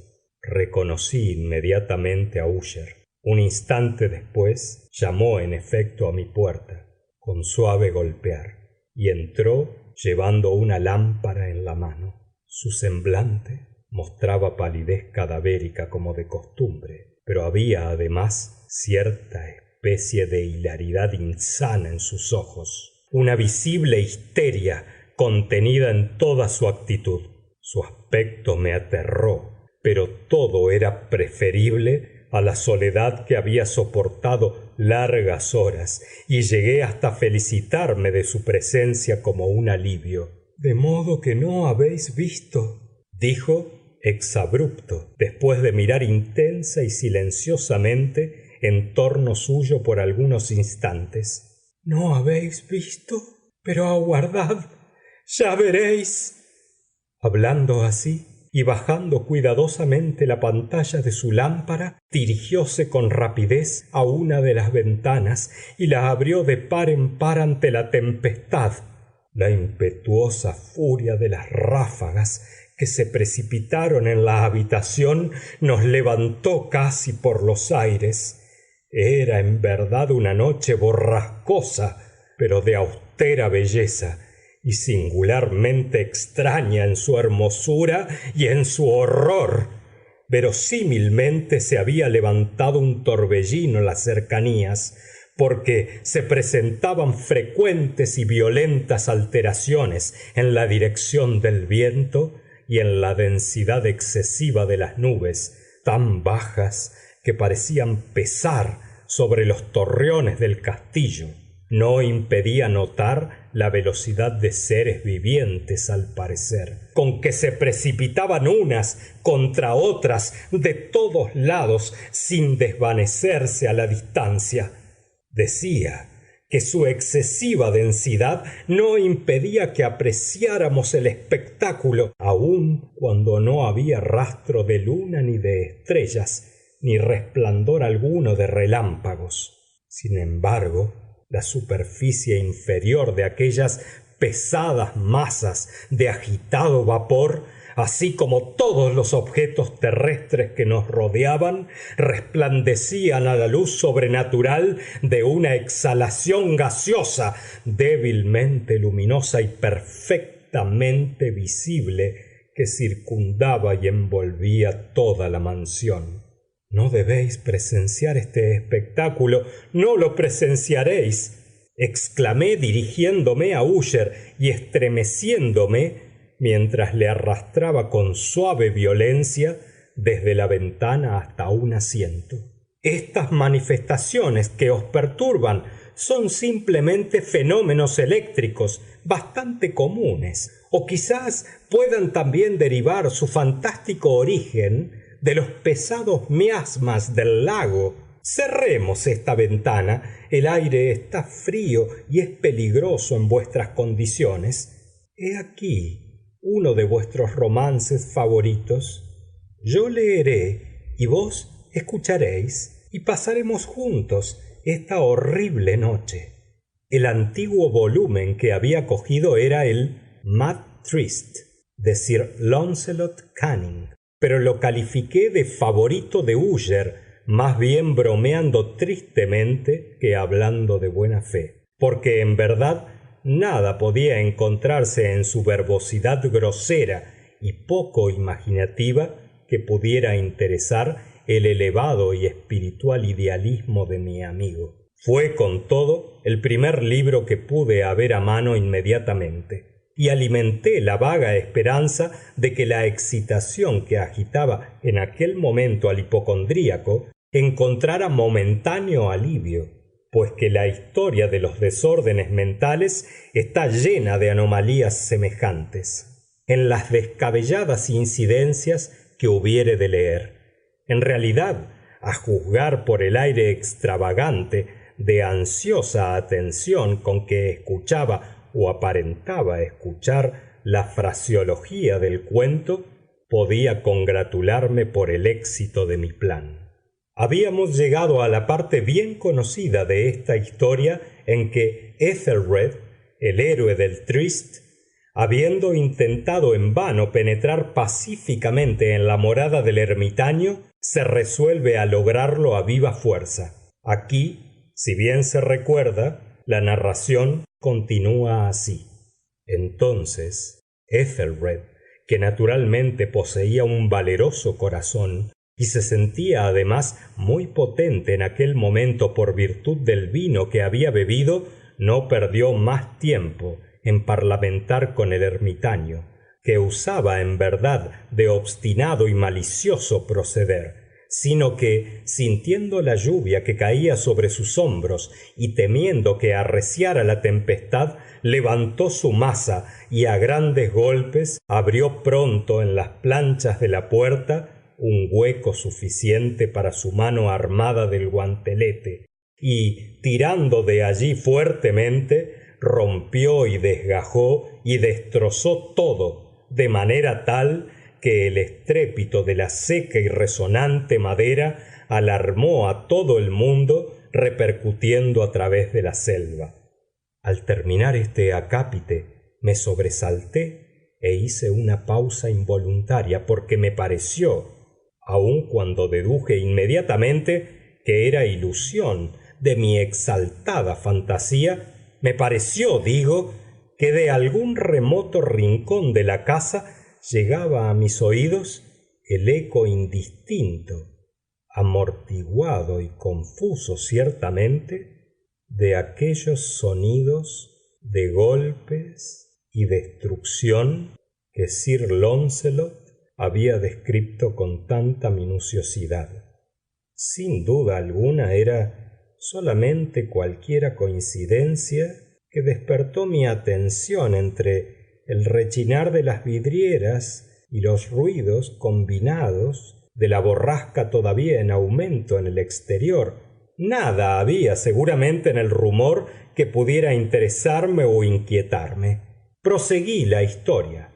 Reconocí inmediatamente a Úsher. Un instante después llamó en efecto a mi puerta, con suave golpear, y entró llevando una lámpara en la mano. Su semblante mostraba palidez cadavérica como de costumbre, pero había además cierta especie de hilaridad insana en sus ojos, una visible histeria contenida en toda su actitud. Su aspecto me aterró, pero todo era preferible a la soledad que había soportado largas horas, y llegué hasta felicitarme de su presencia como un alivio. «De modo que no habéis visto», dijo exabrupto, después de mirar intensa y silenciosamente en torno suyo por algunos instantes. «¿No habéis visto? Pero aguardad, ya veréis». Hablando así y bajando cuidadosamente la pantalla de su lámpara, dirigióse con rapidez a una de las ventanas y la abrió de par en par ante la tempestad. La impetuosa furia de las ráfagas que se precipitaron en la habitación nos levantó casi por los aires. Era en verdad una noche borrascosa, pero de austera belleza, y singularmente extraña en su hermosura y en su horror. Verosímilmente se había levantado un torbellino en las cercanías, porque se presentaban frecuentes y violentas alteraciones en la dirección del viento y en la densidad excesiva de las nubes, tan bajas que parecían pesar sobre los torreones del castillo. No impedía notar la velocidad de seres vivientes, al parecer, con que se precipitaban unas contra otras de todos lados sin desvanecerse a la distancia. Decía que su excesiva densidad no impedía que apreciáramos el espectáculo, aun cuando no había rastro de luna ni de estrellas, ni resplandor alguno de relámpagos. Sin embargo, la superficie inferior de aquellas pesadas masas de agitado vapor, así como todos los objetos terrestres que nos rodeaban, resplandecían a la luz sobrenatural de una exhalación gaseosa, débilmente luminosa y perfectamente visible, que circundaba y envolvía toda la mansión. «No debéis presenciar este espectáculo, no lo presenciaréis», exclamé dirigiéndome a Úsher y estremeciéndome mientras le arrastraba con suave violencia desde la ventana hasta un asiento. «Estas manifestaciones que os perturban son simplemente fenómenos eléctricos bastante comunes, o quizás puedan también derivar su fantástico origen de los pesados miasmas del lago. Cerremos esta ventana, el aire está frío y es peligroso en vuestras condiciones. He aquí uno de vuestros romances favoritos. Yo leeré y vos escucharéis, y pasaremos juntos esta horrible noche». El antiguo volumen que había cogido era el Mad Trist de Sir Launcelot Canning, pero lo califiqué de favorito de Úsher, más bien bromeando tristemente que hablando de buena fe, porque en verdad nada podía encontrarse en su verbosidad grosera y poco imaginativa que pudiera interesar el elevado y espiritual idealismo de mi amigo. Fue, con todo, el primer libro que pude haber a mano inmediatamente, y alimenté la vaga esperanza de que la excitación que agitaba en aquel momento al hipocondríaco encontrara momentáneo alivio, pues que la historia de los desórdenes mentales está llena de anomalías semejantes, en las descabelladas incidencias que hubiere de leer. En realidad, a juzgar por el aire extravagante de ansiosa atención con que escuchaba o aparentaba escuchar la fraseología del cuento, podía congratularme por el éxito de mi plan. Habíamos llegado a la parte bien conocida de esta historia en que Ethelred, el héroe del Tryst, habiendo intentado en vano penetrar pacíficamente en la morada del ermitaño, se resuelve a lograrlo a viva fuerza. Aquí, si bien se recuerda, la narración continúa así. Entonces, Ethelred, que naturalmente poseía un valeroso corazón y se sentía además muy potente en aquel momento por virtud del vino que había bebido, no perdió más tiempo en parlamentar con el ermitaño, que usaba en verdad de obstinado y malicioso proceder, sino que, sintiendo la lluvia que caía sobre sus hombros y temiendo que arreciara la tempestad, levantó su maza y a grandes golpes abrió pronto en las planchas de la puerta un hueco suficiente para su mano armada del guantelete, y, tirando de allí fuertemente, rompió y desgajó y destrozó todo, de manera tal que el estrépito de la seca y resonante madera alarmó a todo el mundo, repercutiendo a través de la selva. Al terminar este acápite, me sobresalté e hice una pausa involuntaria, porque me pareció, aun cuando deduje inmediatamente que era ilusión de mi exaltada fantasía, me pareció, digo, que de algún remoto rincón de la casa llegaba a mis oídos el eco indistinto, amortiguado y confuso ciertamente, de aquellos sonidos de golpes y destrucción que Sir Launcelot había descrito con tanta minuciosidad. Sin duda alguna era solamente cualquiera coincidencia que despertó mi atención entre el rechinar de las vidrieras y los ruidos combinados de la borrasca todavía en aumento en el exterior. Nada había seguramente en el rumor que pudiera interesarme o inquietarme. Proseguí la historia.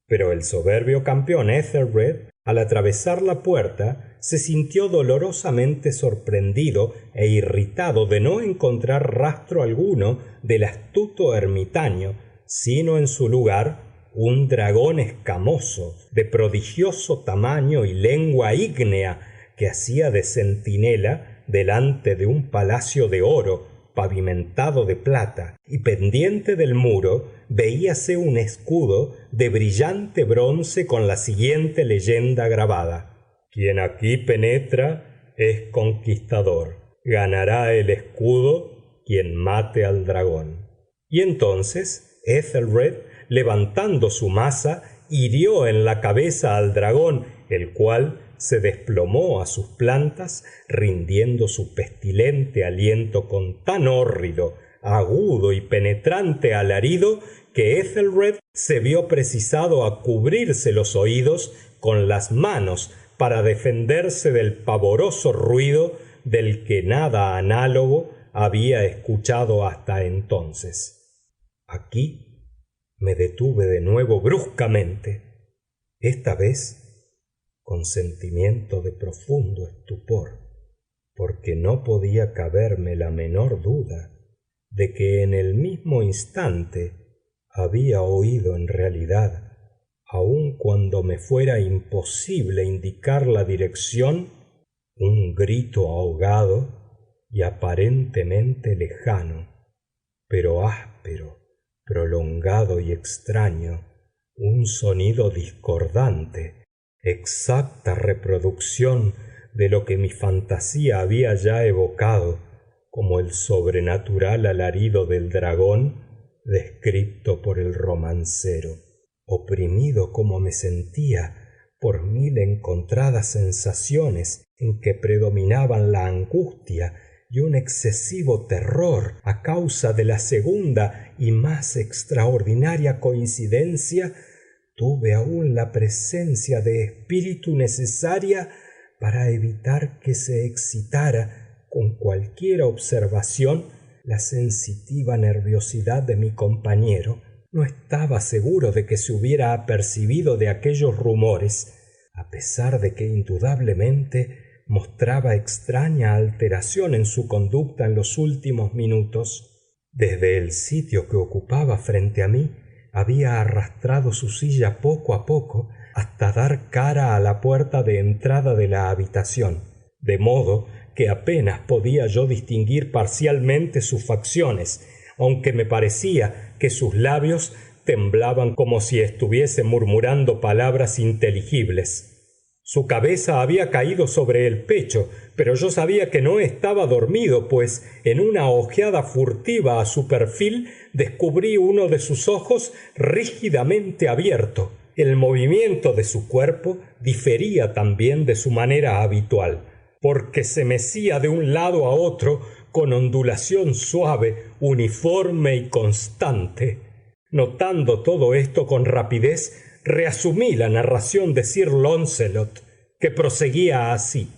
Pero el soberbio campeón Ethelred, al atravesar la puerta, se sintió dolorosamente sorprendido e irritado de no encontrar rastro alguno del astuto ermitaño, sino en su lugar un dragón escamoso, de prodigioso tamaño y lengua ígnea, que hacía de centinela delante de un palacio de oro pavimentado de plata, y pendiente del muro veíase un escudo de brillante bronce con la siguiente leyenda grabada: quien aquí penetra es conquistador, ganará el escudo quien mate al dragón. Y entonces Ethelred, levantando su maza, hirió en la cabeza al dragón, el cual se desplomó a sus plantas, rindiendo su pestilente aliento con tan hórrido, agudo y penetrante alarido que Ethelred se vio precisado a cubrirse los oídos con las manos para defenderse del pavoroso ruido del que nada análogo había escuchado hasta entonces. Aquí me detuve de nuevo bruscamente, esta vez con sentimiento de profundo estupor, porque no podía caberme la menor duda de que en el mismo instante había oído en realidad, aun cuando me fuera imposible indicar la dirección, un grito ahogado y aparentemente lejano, pero áspero, prolongado y extraño, un sonido discordante, exacta reproducción de lo que mi fantasía había ya evocado como el sobrenatural alarido del dragón descrito por el romancero. Oprimido como me sentía por mil encontradas sensaciones en que predominaban la angustia y un excesivo terror a causa de la segunda y más extraordinaria coincidencia, tuve aún la presencia de espíritu necesaria para evitar que se excitara con cualquier observación la sensitiva nerviosidad de mi compañero. No estaba seguro de que se hubiera apercibido de aquellos rumores, a pesar de que indudablemente mostraba extraña alteración en su conducta en los últimos minutos. Desde el sitio que ocupaba frente a mí, había arrastrado su silla poco a poco hasta dar cara a la puerta de entrada de la habitación, de modo que apenas podía yo distinguir parcialmente sus facciones, aunque me parecía que sus labios temblaban como si estuviese murmurando palabras inteligibles. Su cabeza había caído sobre el pecho, pero yo sabía que no estaba dormido, pues en una ojeada furtiva a su perfil descubrí uno de sus ojos rígidamente abierto. El movimiento de su cuerpo difería también de su manera habitual, porque se mecía de un lado a otro con ondulación suave, uniforme y constante. Notando todo esto con rapidez, reasumí la narración de Sir Launcelot, que proseguía así: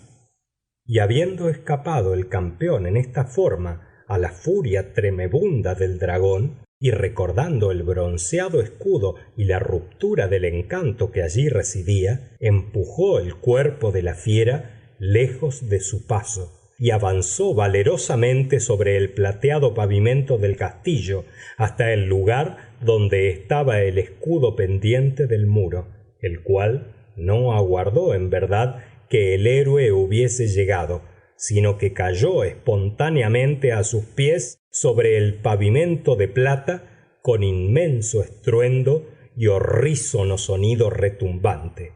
y habiendo escapado el campeón en esta forma a la furia tremebunda del dragón, y recordando el bronceado escudo y la ruptura del encanto que allí residía, empujó el cuerpo de la fiera lejos de su paso y avanzó valerosamente sobre el plateado pavimento del castillo hasta el lugar donde estaba el escudo pendiente del muro, el cual no aguardó en verdad que el héroe hubiese llegado, sino que cayó espontáneamente a sus pies sobre el pavimento de plata con inmenso estruendo y horrísono sonido retumbante.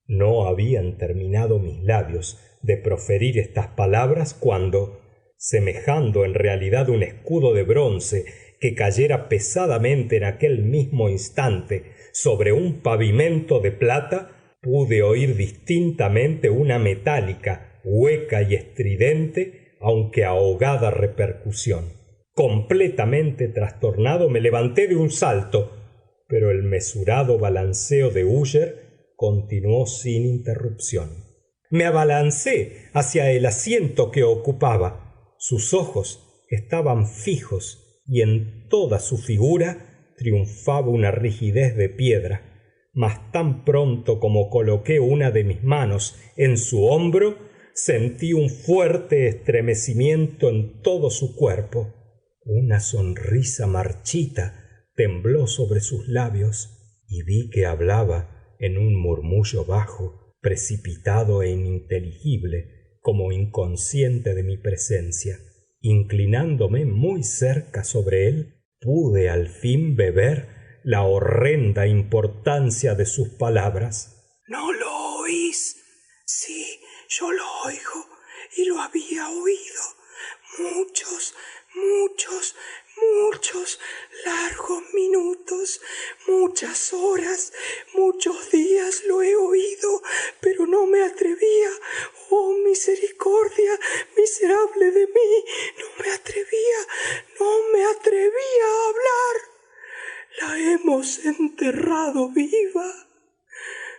No habían terminado mis labios de proferir estas palabras cuando, semejando en realidad un escudo de bronce que cayera pesadamente en aquel mismo instante sobre un pavimento de plata, pude oír distintamente una metálica, hueca y estridente, aunque ahogada repercusión. Completamente trastornado me levanté de un salto, pero el mesurado balanceo de Úsher continuó sin interrupción. Me abalancé hacia el asiento que ocupaba. Sus ojos estaban fijos y en toda su figura triunfaba una rigidez de piedra. Mas tan pronto como coloqué una de mis manos en su hombro, sentí un fuerte estremecimiento en todo su cuerpo. Una sonrisa marchita tembló sobre sus labios y vi que hablaba en un murmullo bajo, precipitado e ininteligible, como inconsciente de mi presencia. Inclinándome muy cerca sobre él, pude al fin beber la horrenda importancia de sus palabras. ¿No lo oís? Sí, yo lo oigo y lo había oído. Muchos largos minutos, muchas horas, muchos días lo he oído, pero no me atrevía. Oh, misericordia, miserable de mí, no me atrevía a hablar. La hemos enterrado viva.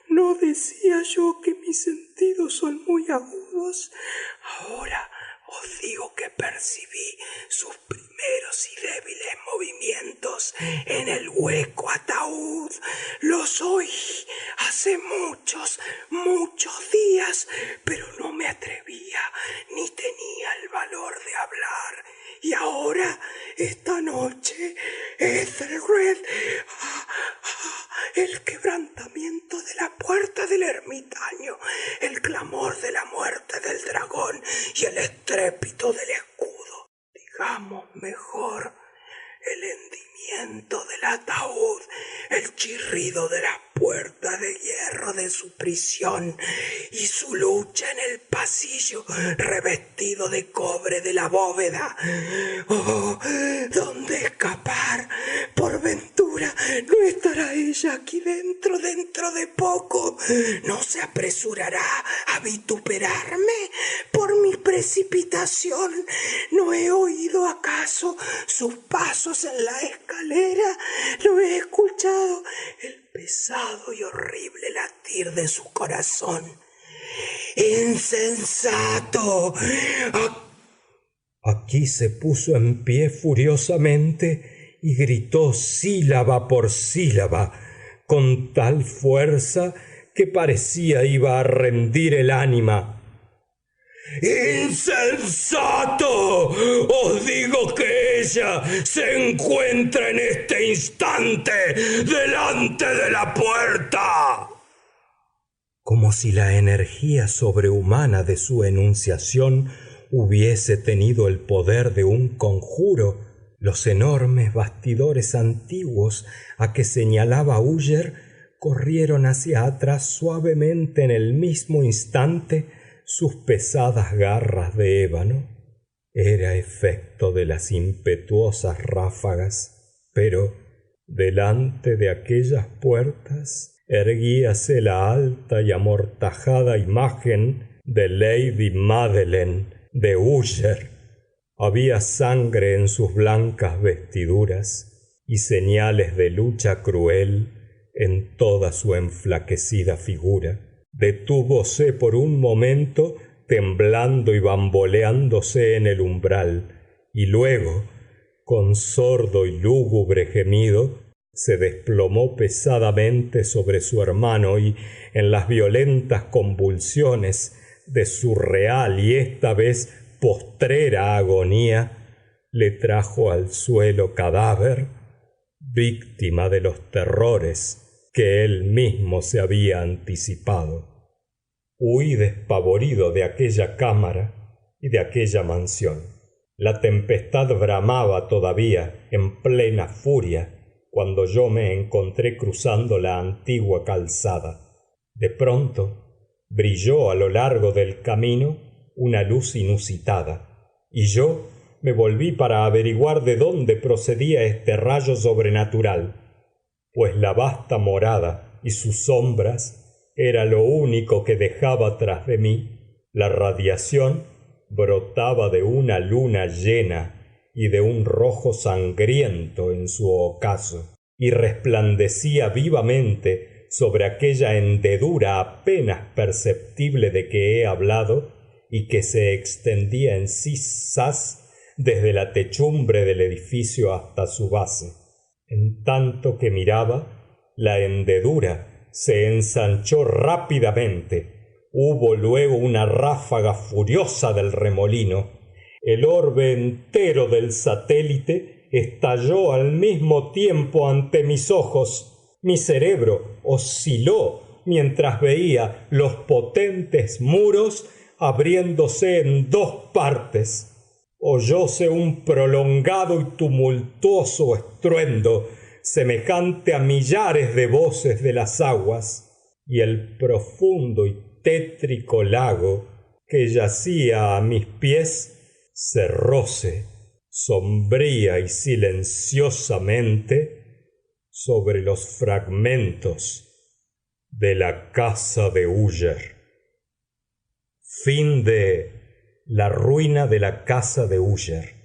¿No decía yo que mis sentidos son muy agudos? Ahora os digo que percibí sus primeros y débiles movimientos en el hueco ataúd. Los oí hace muchos días, pero no me atrevía ni tenía el valor de hablar. Y ahora, esta noche, Ethelred, el quebrantamiento de la puerta del ermitaño, el clamor de la muerte del dragón y el estrépito del escudo. Digamos mejor, el hendimiento del ataúd, el chirrido de las puertas de hierro. encierro de su prisión y su lucha en el pasillo revestido de cobre de la bóveda. Oh, ¿dónde escapar? Por ventura, ¿no estará ella aquí dentro de poco? ¿No se apresurará a vituperarme por mi precipitación? ¿No he oído acaso sus pasos en la escalera? ¿No he escuchado el pesado y horrible latir de su corazón? ¡Insensato! Aquí se puso en pie furiosamente y gritó sílaba por sílaba, con tal fuerza que parecía iba a rendir el ánima. ¡Insensato! Os digo que ella se encuentra en este instante delante de la puerta. Como si la energía sobrehumana de su enunciación hubiese tenido el poder de un conjuro, los enormes bastidores antiguos a que señalaba Úsher corrieron hacia atrás suavemente en el mismo instante sus pesadas garras de ébano. Era efecto de las impetuosas ráfagas, pero delante de aquellas puertas erguíase la alta y amortajada imagen de Lady Madeleine de Úsher. Había sangre en sus blancas vestiduras y señales de lucha cruel en toda su enflaquecida figura. Detúvose por un momento temblando y bamboleándose en el umbral, y luego, con sordo y lúgubre gemido, se desplomó pesadamente sobre su hermano y, en las violentas convulsiones de su real y esta vez postrera agonía, le trajo al suelo cadáver, víctima de los terrores que él mismo se había anticipado. Huí despavorido de aquella cámara y de aquella mansión. La tempestad bramaba todavía en plena furia cuando yo me encontré cruzando la antigua calzada. De pronto brilló a lo largo del camino una luz inusitada, y yo me volví para averiguar de dónde procedía este rayo sobrenatural, pues la vasta morada y sus sombras era lo único que dejaba tras de mí. La radiación brotaba de una luna llena y de un rojo sangriento en su ocaso, y resplandecía vivamente sobre aquella hendedura apenas perceptible de que he hablado y que se extendía en zig-zag desde la techumbre del edificio hasta su base. En tanto que miraba, la hendedura se ensanchó rápidamente. Hubo luego una ráfaga furiosa del remolino. El orbe entero del satélite estalló al mismo tiempo ante mis ojos. Mi cerebro osciló mientras veía los potentes muros abriéndose en dos partes. Oyóse un prolongado y tumultuoso estruendo, semejante a millares de voces de las aguas, y el profundo y tétrico lago que yacía a mis pies cerróse, sombría y silenciosamente, sobre los fragmentos de la casa de Úsher. Fin de La ruina de la casa de Úsher,